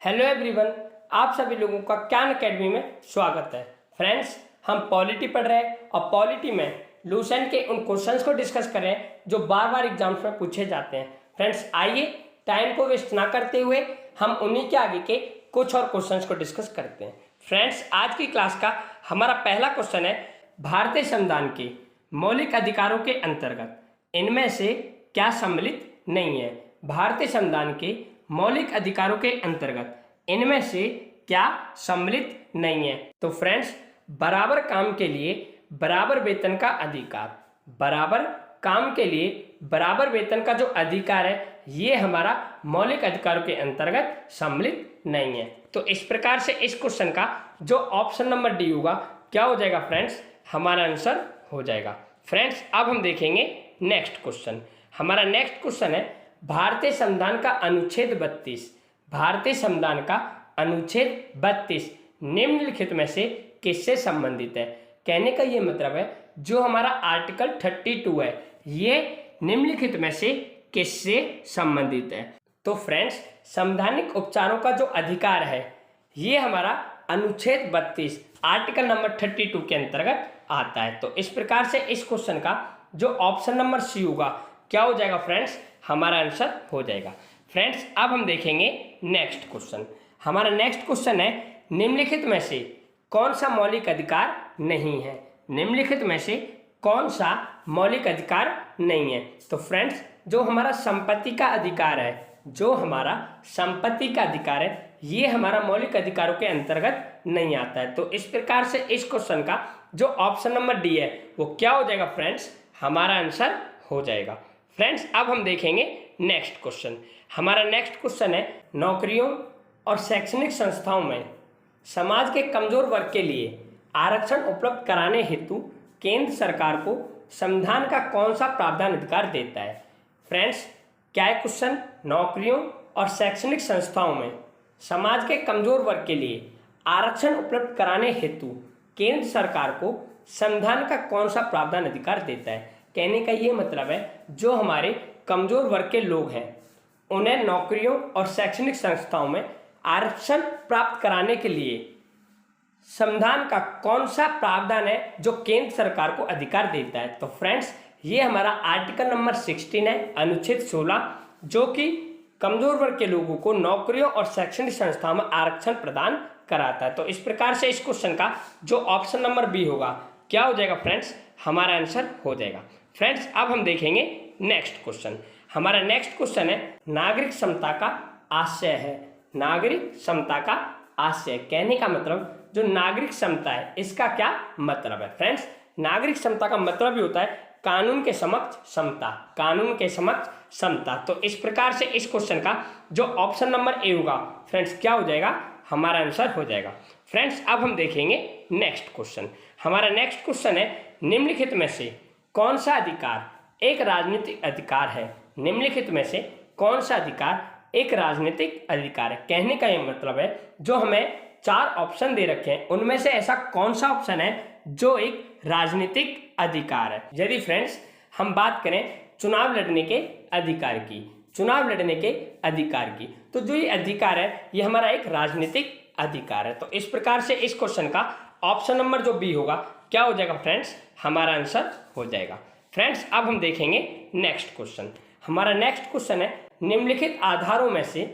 Hello everyone, आप सभी लोगों का ज्ञान अकेडमी में स्वागत है। फ्रेंड्स, हम पॉलिटी पढ़ रहे हैं और पॉलिटी में लूसेंट के उन क्वेश्चंस को डिस्कस कर रहे हैं जो बार बार एग्जाम्स में पूछे जाते हैं। फ्रेंड्स, आइए टाइम को वेस्ट ना करते हुए हम उन्हीं के आगे के कुछ और क्वेश्चंस को डिस्कस करते हैं। फ्रेंड्स, आज की क्लास का हमारा पहला क्वेश्चन है, भारतीय संविधान के मौलिक अधिकारों के अंतर्गत इनमें से क्या सम्मिलित नहीं है। भारतीय संविधान के मौलिक अधिकारों के अंतर्गत इनमें से क्या सम्मिलित नहीं है। तो फ्रेंड्स, बराबर काम के लिए बराबर वेतन का अधिकार, बराबर काम के लिए बराबर वेतन का जो अधिकार है, ये हमारा मौलिक अधिकारों के अंतर्गत सम्मिलित नहीं है। तो इस प्रकार से इस क्वेश्चन का जो ऑप्शन नंबर डी होगा क्या हो जाएगा फ्रेंड्स, हमारा आंसर हो जाएगा। फ्रेंड्स, अब हम देखेंगे नेक्स्ट क्वेश्चन। हमारा नेक्स्ट क्वेश्चन है, भारतीय संविधान का अनुच्छेद 32, भारतीय संविधान का अनुच्छेद 32 निम्नलिखित में से किससे संबंधित है। कहने का ये मतलब है, जो हमारा आर्टिकल 32 है, ये निम्नलिखित में से किससे संबंधित है। तो फ्रेंड्स, संवैधानिक उपचारों का जो अधिकार है, ये हमारा अनुच्छेद 32 आर्टिकल नंबर 32 के अंतर्गत आता है। तो इस प्रकार से इस क्वेश्चन का जो ऑप्शन नंबर सी होगा क्या हो जाएगा फ्रेंड्स, हमारा आंसर हो जाएगा। फ्रेंड्स, अब हम देखेंगे नेक्स्ट क्वेश्चन। हमारा नेक्स्ट क्वेश्चन है, निम्नलिखित में से कौन सा मौलिक अधिकार नहीं है। निम्नलिखित में से कौन सा मौलिक अधिकार नहीं है। तो फ्रेंड्स, जो हमारा संपत्ति का अधिकार है, जो हमारा संपत्ति का अधिकार है, ये हमारा मौलिक अधिकारों के अंतर्गत नहीं आता है। तो इस प्रकार से इस क्वेश्चन का जो ऑप्शन नंबर डी है वो क्या हो जाएगा फ्रेंड्स, हमारा आंसर हो जाएगा। फ्रेंड्स, अब हम देखेंगे नेक्स्ट क्वेश्चन। हमारा नेक्स्ट क्वेश्चन है, नौकरियों और शैक्षणिक संस्थाओं में समाज के कमजोर वर्ग के लिए आरक्षण उपलब्ध कराने हेतु केंद्र सरकार को संविधान का कौन सा प्रावधान अधिकार देता है। फ्रेंड्स, क्या है क्वेश्चन, नौकरियों और शैक्षणिक संस्थाओं में समाज के कमजोर वर्ग के लिए आरक्षण उपलब्ध कराने हेतु केंद्र सरकार को संविधान का कौन सा प्रावधान अधिकार देता है। कहने का ये मतलब है, जो हमारे कमजोर वर्ग के लोग हैं, उन्हें नौकरियों और शैक्षणिक संस्थाओं में आरक्षण प्राप्त कराने के लिए संविधान का कौन सा प्रावधान है जो केंद्र सरकार को अधिकार देता है। तो फ्रेंड्स, ये हमारा आर्टिकल नंबर 16 है, अनुच्छेद 16, जो कि कमजोर वर्ग के लोगों को नौकरियों और शैक्षणिक संस्थाओं में आरक्षण प्रदान कराता है। तो इस प्रकार से इस क्वेश्चन का जो ऑप्शन नंबर बी होगा क्या हो जाएगा फ्रेंड्स, हमारा आंसर हो जाएगा। फ्रेंड्स, अब हम देखेंगे नेक्स्ट क्वेश्चन। हमारा नेक्स्ट क्वेश्चन है, नागरिक समता का आशय है। नागरिक समता का आशय, कहने का मतलब जो नागरिक समता है, इसका क्या मतलब है। फ्रेंड्स, नागरिक समता का मतलब ही होता है कानून के समक्ष समता, कानून के समक्ष समता। तो इस प्रकार से इस क्वेश्चन का जो ऑप्शन नंबर ए होगा फ्रेंड्स क्या हो जाएगा, हमारा आंसर हो जाएगा। फ्रेंड्स, अब हम देखेंगे नेक्स्ट क्वेश्चन। हमारा नेक्स्ट क्वेश्चन है, निम्नलिखित में से कौन सा अधिकार एक राजनीतिक अधिकार है। निम्नलिखित में से कौन सा अधिकार एक राजनीतिक अधिकार है। कहने का यह मतलब है, जो हमें 4 ऑप्शन दे रखे हैं, उनमें से ऐसा कौन सा ऑप्शन है जो एक राजनीतिक अधिकार है। यदि फ्रेंड्स हम बात करें चुनाव लड़ने के अधिकार की, चुनाव लड़ने के अधिकार की, तो जो ये अधिकार है ये हमारा एक राजनीतिक अधिकार है। तो इस प्रकार से इस क्वेश्चन का ऑप्शन नंबर जो बी होगा क्या हो जाएगा फ्रेंड्स, हमारा आंसर हो जाएगा। फ्रेंड्स, अब हम देखेंगे नेक्स्ट क्वेश्चन। हमारा नेक्स्ट क्वेश्चन है, निम्नलिखित आधारों में से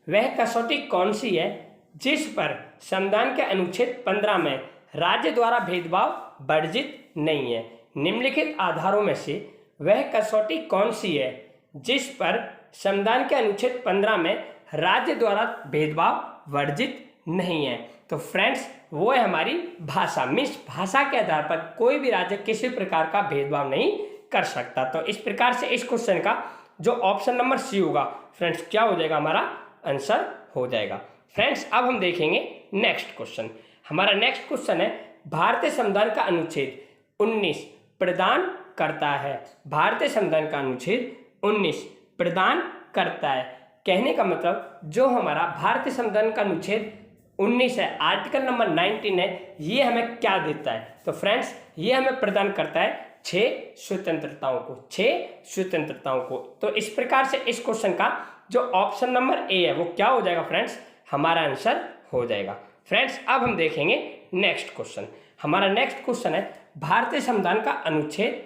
वह कसौटी कौन सी है जिस पर संविधान के अनुच्छेद 15 में राज्य द्वारा भेदभाव वर्जित नहीं है। निम्नलिखित आधारों में से वह कसौटी कौन सी है जिस पर संविधान के अनुच्छेद 15 में राज्य द्वारा भेदभाव वर्जित नहीं है। तो फ्रेंड्स, वो है हमारी भाषा। मीन्स भाषा के आधार पर कोई भी राज्य किसी प्रकार का भेदभाव नहीं कर सकता। तो इस प्रकार से इस क्वेश्चन का जो ऑप्शन नंबर सी होगा फ्रेंड्स क्या हो जाएगा, हमारा आंसर हो जाएगा। फ्रेंड्स, अब हम देखेंगे नेक्स्ट क्वेश्चन। हमारा नेक्स्ट क्वेश्चन है, भारतीय संविधान का अनुच्छेद 19 प्रदान करता है। भारतीय संविधान का अनुच्छेद 19 प्रदान करता है। कहने का मतलब जो हमारा भारतीय संविधान का अनुच्छेद 19 है, आर्टिकल नंबर 19 है, ये हमें क्या देता है। तो फ्रेंड्स, ये हमें प्रदान करता है 6 स्वतंत्रताओं को, 6 स्वतंत्रताओं को। तो इस प्रकार से इस क्वेश्चन का जो ऑप्शन नंबर ए है वो क्या हो जाएगा फ्रेंड्स, हमारा आंसर हो जाएगा। फ्रेंड्स अब हम देखेंगे नेक्स्ट क्वेश्चन। हमारा नेक्स्ट क्वेश्चन है भारतीय संविधान का अनुच्छेद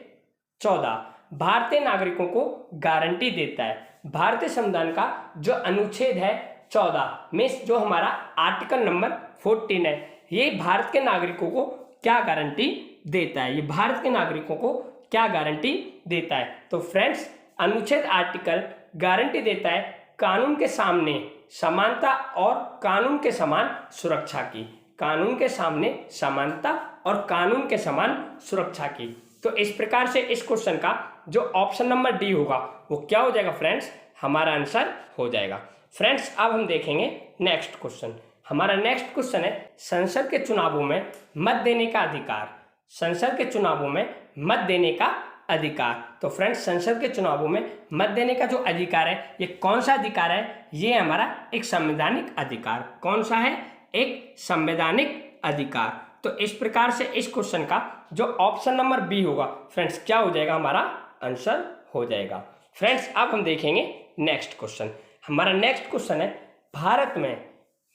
14 भारतीय नागरिकों को गारंटी देता है। भारतीय संविधान का जो अनुच्छेद है 14 मीन्स जो हमारा आर्टिकल नंबर 14 है, ये भारत के नागरिकों को क्या गारंटी देता है, ये भारत के नागरिकों को क्या गारंटी देता है। तो फ्रेंड्स अनुच्छेद आर्टिकल गारंटी देता है कानून के सामने समानता और कानून के समान सुरक्षा की, कानून के सामने समानता और कानून के समान सुरक्षा की। तो इस प्रकार से इस क्वेश्चन का जो ऑप्शन नंबर डी होगा वो क्या हो जाएगा फ्रेंड्स, हमारा आंसर हो जाएगा। फ्रेंड्स अब हम देखेंगे नेक्स्ट क्वेश्चन। हमारा नेक्स्ट क्वेश्चन है संसद के चुनावों में मत देने का अधिकार। संसद के चुनावों में मत देने का अधिकार। तो फ्रेंड्स संसद के चुनावों में मत देने का जो अधिकार है ये कौन सा अधिकार है, ये हमारा एक संवैधानिक अधिकार। कौन सा है, एक संवैधानिक अधिकार। तो इस प्रकार से इस क्वेश्चन का जो ऑप्शन नंबर बी होगा फ्रेंड्स क्या हो जाएगा, हमारा आंसर हो जाएगा। फ्रेंड्स अब हम देखेंगे नेक्स्ट क्वेश्चन। हमारा नेक्स्ट क्वेश्चन है भारत में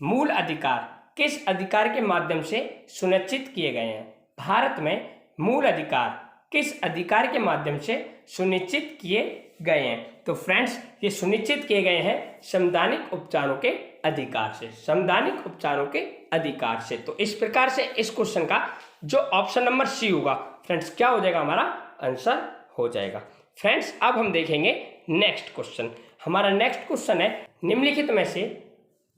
मूल अधिकार किस अधिकार के माध्यम से सुनिश्चित किए गए हैं। भारत में मूल अधिकार किस अधिकार के माध्यम से सुनिश्चित किए गए हैं। तो फ्रेंड्स ये सुनिश्चित किए गए हैं संवैधानिक उपचारों के अधिकार से, संवैधानिक उपचारों के अधिकार से। तो इस प्रकार से इस क्वेश्चन का जो ऑप्शन नंबर सी होगा फ्रेंड्स क्या हो जाएगा, हमारा आंसर हो जाएगा। फ्रेंड्स अब हम देखेंगे नेक्स्ट क्वेश्चन। हमारा नेक्स्ट क्वेश्चन है निम्नलिखित में से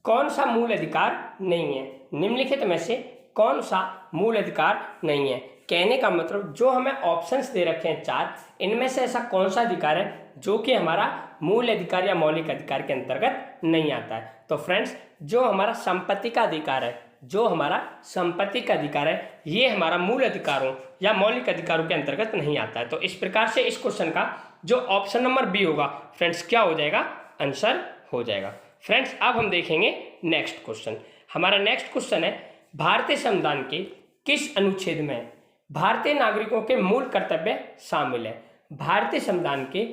कौन सा मूल अधिकार नहीं है। निम्नलिखित में से कौन सा मूल अधिकार नहीं है, कहने का मतलब जो हमें ऑप्शंस दे रखे हैं 4, इनमें से ऐसा कौन सा अधिकार है जो कि हमारा मूल अधिकार या मौलिक अधिकार के अंतर्गत नहीं आता है। तो फ्रेंड्स जो हमारा संपत्ति का अधिकार है, जो हमारा संपत्ति का अधिकार है, ये हमारा मूल अधिकारों या मौलिक अधिकारों के अंतर्गत नहीं आता है। तो इस प्रकार से इस क्वेश्चन का जो ऑप्शन नंबर बी होगा फ्रेंड्स क्या हो जाएगा, आंसर हो जाएगा। फ्रेंड्स अब हम देखेंगे नेक्स्ट क्वेश्चन। हमारा नेक्स्ट क्वेश्चन है भारतीय संविधान के किस अनुच्छेद में भारतीय नागरिकों के मूल कर्तव्य शामिल है। भारतीय संविधान के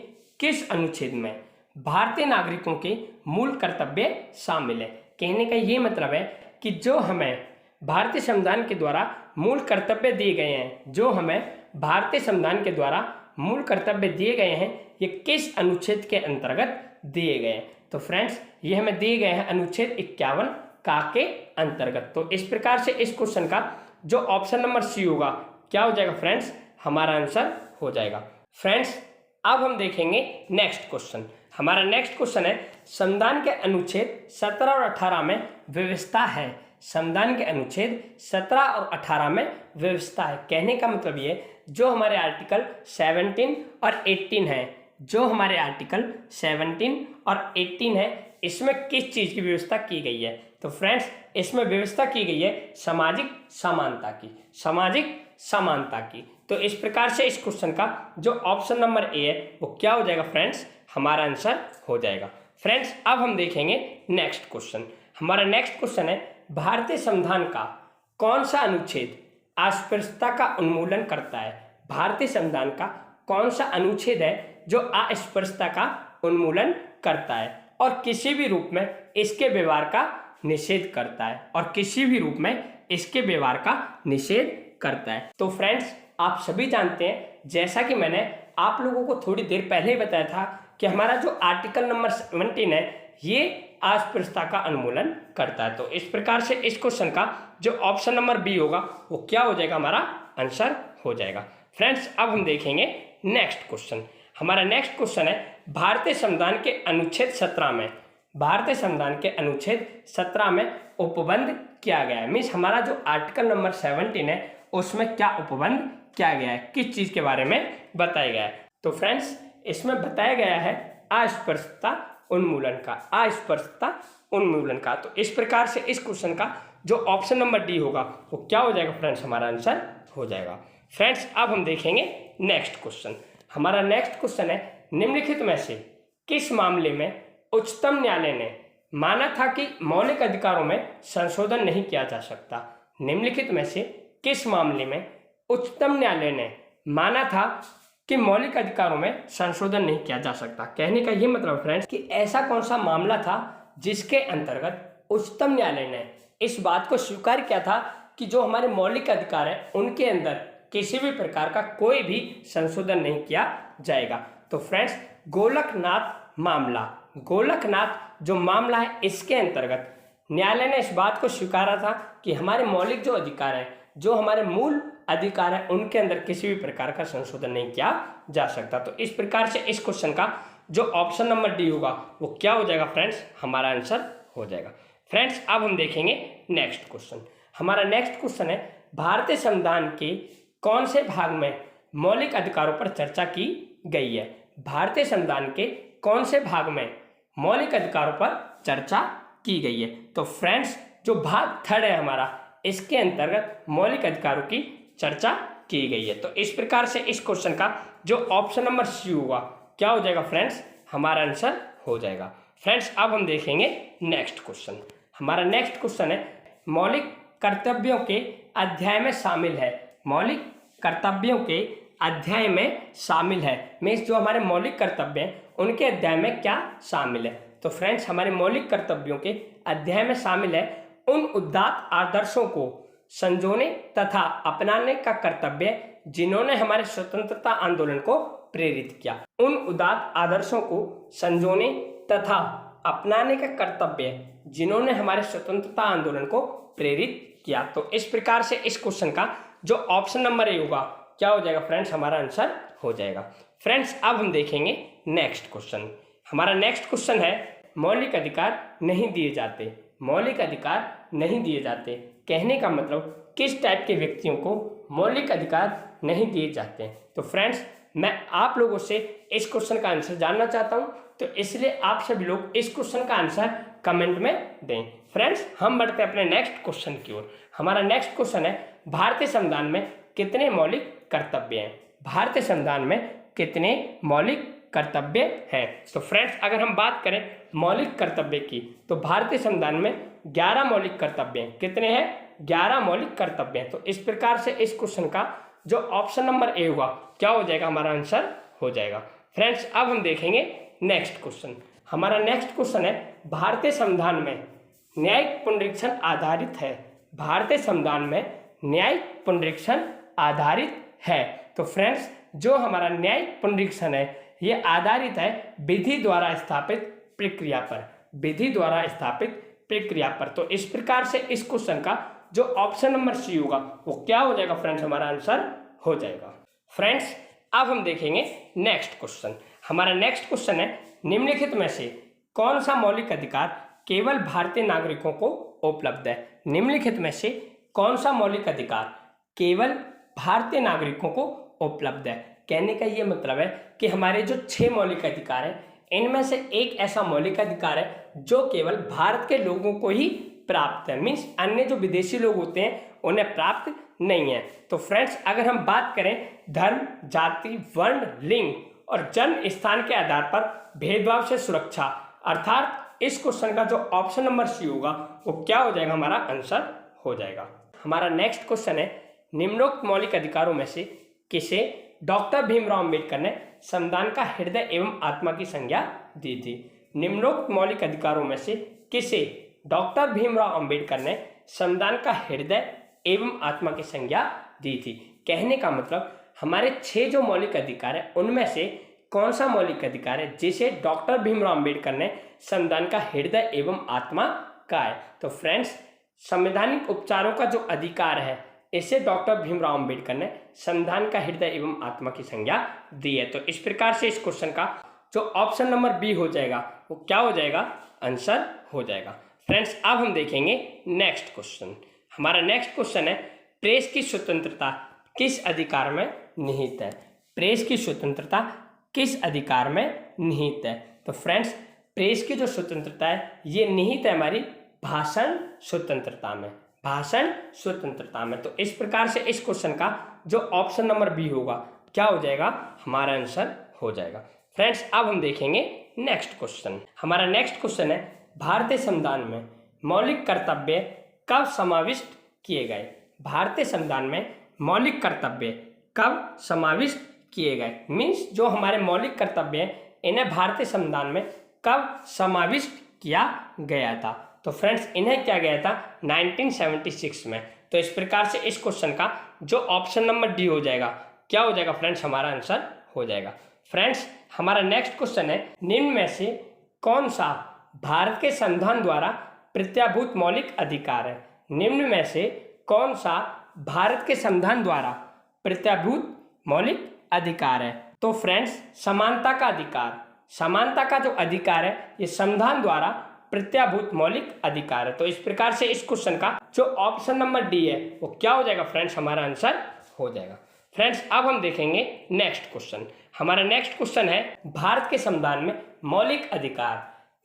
किस अनुच्छेद में भारतीय नागरिकों के मूल कर्तव्य शामिल है। कहने का ये मतलब है कि जो हमें भारतीय संविधान के द्वारा मूल कर्तव्य दिए गए हैं, जो हमें भारतीय संविधान के द्वारा मूल कर्तव्य दिए गए हैं, ये किस अनुच्छेद के अंतर्गत दिए गए हैं। तो फ्रेंड्स ये हमें दिए गए हैं अनुच्छेद 51 का के अंतर्गत। तो इस प्रकार से इस क्वेश्चन का जो ऑप्शन नंबर सी होगा क्या हो जाएगा फ्रेंड्स, हमारा आंसर हो जाएगा। फ्रेंड्स अब हम देखेंगे नेक्स्ट क्वेश्चन। हमारा नेक्स्ट क्वेश्चन है संविधान के अनुच्छेद 17 और 18 में व्यवस्था है। संविधान के अनुच्छेद 17 और 18 में व्यवस्था है। कहने का मतलब ये जो हमारे आर्टिकल 17 और 18 है, जो हमारे आर्टिकल 17 और 18 है, इसमें किस चीज़ की व्यवस्था की गई है। तो फ्रेंड्स इसमें व्यवस्था की गई है सामाजिक समानता की, सामाजिक समानता की। तो इस प्रकार से इस क्वेश्चन का जो ऑप्शन नंबर ए है वो क्या हो जाएगा फ्रेंड्स, हमारा आंसर हो जाएगा। फ्रेंड्स अब हम देखेंगे नेक्स्ट क्वेश्चन। हमारा नेक्स्ट क्वेश्चन है भारतीय संविधान का कौन सा अनुच्छेद अस्पृश्यता का उन्मूलन करता है। भारतीय संविधान का कौन सा अनुच्छेद है जो अस्पृश्यता का उन्मूलन करता है और किसी भी रूप में इसके व्यवहार का निषेध करता है, और किसी भी रूप में इसके व्यवहार का निषेध करता है। तो फ्रेंड्स आप सभी जानते हैं, जैसा कि मैंने आप लोगों को थोड़ी देर पहले ही बताया था कि हमारा जो आर्टिकल नंबर 17 है ये अस्पृश्यता का उन्मूलन करता है। तो इस प्रकार से इस क्वेश्चन का जो ऑप्शन नंबर बी होगा वो क्या हो जाएगा, हमारा आंसर हो जाएगा। फ्रेंड्स अब हम देखेंगे नेक्स्ट क्वेश्चन। हमारा नेक्स्ट क्वेश्चन है भारतीय संविधान के अनुच्छेद 17 में, भारतीय संविधान के अनुच्छेद 17 में उपबंध किया गया है। मीन्स हमारा जो आर्टिकल नंबर 17 है उसमें क्या उपबंध किया गया है, किस चीज के बारे में बताया गया है। तो फ्रेंड्स इसमें बताया गया है अस्पृश्यता उन्मूलन का, अस्पृश्यता उन्मूलन का। तो इस प्रकार से इस क्वेश्चन का जो ऑप्शन नंबर डी होगा वो क्या हो जाएगा फ्रेंड्स, हमारा आंसर हो जाएगा। फ्रेंड्स अब हम देखेंगे नेक्स्ट क्वेश्चन। हमारा नेक्स्ट क्वेश्चन है निम्नलिखित में से किस मामले में उच्चतम न्यायालय ने माना था कि मौलिक अधिकारों में संशोधन नहीं किया जा सकता। निम्नलिखित में से किस मामले में उच्चतम न्यायालय ने माना था कि मौलिक अधिकारों में संशोधन नहीं किया जा सकता। कहने का ये मतलब फ्रेंड्स कि ऐसा कौन सा मामला था जिसके अंतर्गत उच्चतम न्यायालय ने इस बात को स्वीकार किया था कि जो हमारे मौलिक अधिकार हैं उनके अंदर किसी भी प्रकार का कोई भी संशोधन नहीं किया जाएगा। तो फ्रेंड्स, गोलकनाथ जो मामला है, इसके अंतर्गत न्यायालय ने इस बात को स्वीकारा था कि हमारे मौलिक जो अधिकार हैं, जो हमारे मूल अधिकार है, उनके अंदर किसी भी प्रकार का संशोधन नहीं किया जा सकता। तो इस प्रकार से इस क्वेश्चन का जो ऑप्शन नंबर डी होगा वो क्या हो जाएगा फ्रेंड्स, हमारा आंसर हो जाएगा। फ्रेंड्स, अब हम देखेंगे नेक्स्ट क्वेश्चन। हमारा नेक्स्ट क्वेश्चन है, भारतीय संविधान के कौन से भाग में मौलिक अधिकारों पर चर्चा की गई है? भारतीय संविधान के कौन से भाग में मौलिक अधिकारों पर चर्चा की गई है? तो फ्रेंड्स, जो भाग थर्ड है हमारा, इसके अंतर्गत मौलिक अधिकारों की चर्चा की गई है। तो इस प्रकार से इस क्वेश्चन का जो ऑप्शन नंबर सी होगा क्या हो जाएगा फ्रेंड्स, हमारा आंसर हो जाएगा। फ्रेंड्स, अब हम देखेंगे नेक्स्ट क्वेश्चन। हमारा नेक्स्ट क्वेश्चन है, मौलिक कर्तव्यों के अध्याय में शामिल है। मौलिक कर्तव्यों के अध्याय में शामिल है मीन्स जो हमारे मौलिक कर्तव्य हैं उनके अध्याय में क्या शामिल है? तो फ्रेंड्स, हमारे मौलिक कर्तव्यों के अध्याय में शामिल है उन उदात्त आदर्शों को संजोने तथा अपनाने का कर्तव्य जिन्होंने हमारे स्वतंत्रता आंदोलन को प्रेरित किया। उन उदात्त आदर्शों को संजोने तथा अपनाने का कर्तव्य जिन्होंने हमारे स्वतंत्रता आंदोलन को प्रेरित किया। तो इस प्रकार से इस क्वेश्चन का जो ऑप्शन नंबर ए होगा क्या हो जाएगा फ्रेंड्स, हमारा आंसर हो जाएगा। फ्रेंड्स, अब हम देखेंगे नेक्स्ट क्वेश्चन। हमारा नेक्स्ट क्वेश्चन है, मौलिक अधिकार नहीं दिए जाते। मौलिक अधिकार नहीं दिए जाते कहने का मतलब किस टाइप के व्यक्तियों को मौलिक अधिकार नहीं दिए जाते हैं? तो फ्रेंड्स, मैं आप लोगों से इस क्वेश्चन का आंसर जानना चाहता हूं, तो इसलिए आप सभी लोग इस क्वेश्चन का आंसर कमेंट में दें। फ्रेंड्स, हम बढ़ते हैं अपने नेक्स्ट क्वेश्चन की ओर। हमारा नेक्स्ट क्वेश्चन है, भारतीय संविधान में कितने मौलिक कर्तव्य हैं? भारतीय संविधान में कितने मौलिक कर्तव्य हैं? तो फ्रेंड्स, अगर हम बात करें मौलिक कर्तव्य की, तो भारतीय संविधान में 11 मौलिक कर्तव्य हैं। कितने हैं? 11 मौलिक कर्तव्य हैं। तो इस प्रकार से इस क्वेश्चन का जो ऑप्शन नंबर ए होगा क्या हो जाएगा, हमारा आंसर हो जाएगा। फ्रेंड्स, अब हम देखेंगे नेक्स्ट क्वेश्चन। हमारा नेक्स्ट क्वेश्चन है, भारतीय संविधान में न्यायिक पुनरीक्षण आधारित है। भारतीय संविधान में न्यायिक पुनरीक्षण आधारित है। तो फ्रेंड्स, जो हमारा न्यायिक पुनरीक्षण है ये आधारित है विधि द्वारा स्थापित प्रक्रिया पर। विधि द्वारा स्थापित प्रक्रिया पर। तो इस प्रकार से इस क्वेश्चन का जो ऑप्शन नंबर सी होगा वो क्या हो जाएगा फ्रेंड्स, हमारा आंसर हो जाएगा। फ्रेंड्स, अब हम देखेंगे नेक्स्ट क्वेश्चन। हमारा नेक्स्ट क्वेश्चन है, निम्नलिखित में से कौन सा मौलिक अधिकार केवल भारतीय नागरिकों को उपलब्ध है? निम्नलिखित में से कौन सा मौलिक अधिकार केवल भारतीय नागरिकों को उपलब्ध है? कहने का ये मतलब है कि हमारे जो 6 मौलिक अधिकार हैं इनमें से एक ऐसा मौलिक अधिकार है जो केवल भारत के लोगों को ही प्राप्त है, मीन्स अन्य जो विदेशी लोग होते हैं उन्हें प्राप्त नहीं है। तो फ्रेंड्स, अगर हम बात करें धर्म, जाति, वर्ण, लिंग और जन्म स्थान के आधार पर भेदभाव से सुरक्षा, अर्थात इस क्वेश्चन का जो ऑप्शन नंबर सी होगा वो क्या हो जाएगा, हमारा आंसर हो जाएगा। हमारा नेक्स्ट क्वेश्चन है, निम्नोक्त मौलिक अधिकारों में से किसे डॉक्टर भीमराव अंबेडकर ने संविधान का हृदय एवं आत्मा की संज्ञा दी थी? निम्नोक्त मौलिक अधिकारों में से किसे डॉक्टर भीमराव अंबेडकर ने संविधान का हृदय एवं आत्मा की संज्ञा दी थी? कहने का मतलब हमारे 6 जो मौलिक अधिकार है उनमें से कौन सा मौलिक अधिकार है जिसे डॉक्टर भीमराव अंबेडकर ने संविधान का हृदय एवं आत्मा कहा है? तो फ्रेंड्स, संवैधानिक उपचारों का जो अधिकार है इसे डॉक्टर भीमराव अंबेडकर ने संविधान का हृदय एवं आत्मा की संज्ञा दी है। तो इस प्रकार से इस क्वेश्चन का जो ऑप्शन नंबर बी हो जाएगा वो क्या हो जाएगा, आंसर हो जाएगा। फ्रेंड्स, अब हम देखेंगे नेक्स्ट क्वेश्चन। हमारा नेक्स्ट क्वेश्चन है, प्रेस की स्वतंत्रता किस अधिकार में निहित है? प्रेस की स्वतंत्रता किस अधिकार में निहित है? तो फ्रेंड्स, प्रेस की जो स्वतंत्रता है ये निहित है हमारी भाषण स्वतंत्रता में। भाषण स्वतंत्रता में। तो इस प्रकार से इस क्वेश्चन का जो ऑप्शन नंबर बी होगा क्या हो जाएगा, हमारा आंसर हो जाएगा। फ्रेंड्स, अब हम देखेंगे नेक्स्ट क्वेश्चन। हमारा नेक्स्ट क्वेश्चन है, भारतीय संविधान में मौलिक कर्तव्य कब समाविष्ट किए गए? भारतीय संविधान में मौलिक कर्तव्य कब समाविष्ट किए गए? मीन्स जो हमारे मौलिक कर्तव्य हैं इन्हें भारतीय संविधान में कब समाविष्ट किया गया था? तो फ्रेंड्स इन्हें किया गया था 1976 में। तो इस प्रकार से इस क्वेश्चन का जो ऑप्शन नंबर डी हो जाएगा, क्या हो जाएगा फ्रेंड्स, हमारा आंसर हो जाएगा। फ्रेंड्स हमारा नेक्स्ट क्वेश्चन है, निम्न में से कौन सा भारत के संविधान द्वारा प्रत्याभूत मौलिक अधिकार है? निम्न में से कौन सा भारत के संविधान द्वारा प्रत्याभूत मौलिक अधिकार है? तो फ्रेंड्स समानता का अधिकार, समानता का जो अधिकार है ये संविधान द्वारा प्रत्याभूत मौलिक अधिकार है। तो इस प्रकार से इस क्वेश्चन का जो ऑप्शन नंबर डी है वो क्या हो जाएगा फ्रेंड्स, हमारा आंसर हो जाएगा। फ्रेंड्स अब हम देखेंगे नेक्स्ट क्वेश्चन। हमारा नेक्स्ट क्वेश्चन है, भारत के संविधान में मौलिक अधिकार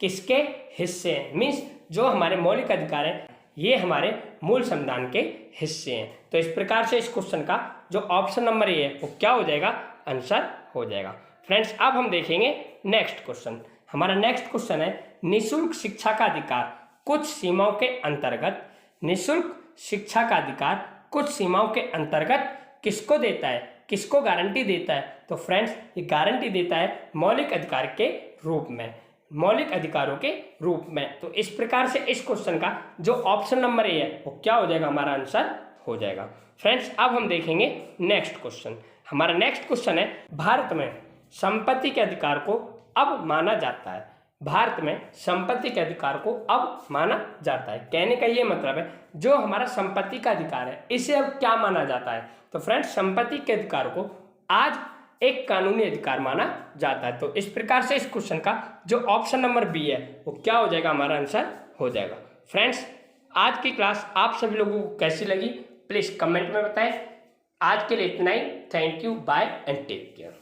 किसके हिस्से हैं? मीन्स जो हमारे मौलिक अधिकार हैं ये हमारे मूल संविधान के हिस्से हैं। तो इस प्रकार से इस क्वेश्चन का जो ऑप्शन नंबर ए है वो क्या हो जाएगा, आंसर हो जाएगा। फ्रेंड्स अब हम देखेंगे नेक्स्ट क्वेश्चन। हमारा नेक्स्ट क्वेश्चन है, निःशुल्क शिक्षा का अधिकार कुछ सीमाओं के अंतर्गत, निःशुल्क शिक्षा का अधिकार कुछ सीमाओं के अंतर्गत किसको देता है, किसको गारंटी देता है? तो फ्रेंड्स ये गारंटी देता है मौलिक अधिकार के रूप में, मौलिक अधिकारों के रूप में। तो इस प्रकार से इस क्वेश्चन का जो ऑप्शन नंबर ए है वो क्या हो जाएगा, हमारा आंसर हो जाएगा। फ्रेंड्स अब हम देखेंगे नेक्स्ट क्वेश्चन। हमारा नेक्स्ट क्वेश्चन है, भारत में संपत्ति के अधिकार को अब माना जाता है, भारत में संपत्ति के अधिकार को अब माना जाता है। कहने का ये मतलब है जो हमारा संपत्ति का अधिकार है इसे अब क्या माना जाता है? तो फ्रेंड्स संपत्ति के अधिकार को आज एक कानूनी अधिकार माना जाता है। तो इस प्रकार से इस क्वेश्चन का जो ऑप्शन नंबर बी है वो क्या हो जाएगा, हमारा आंसर हो जाएगा। फ्रेंड्स आज की क्लास आप सभी लोगों को कैसी लगी प्लीज़ कमेंट में बताएं। आज के लिए इतना ही। Thank you, bye and take care.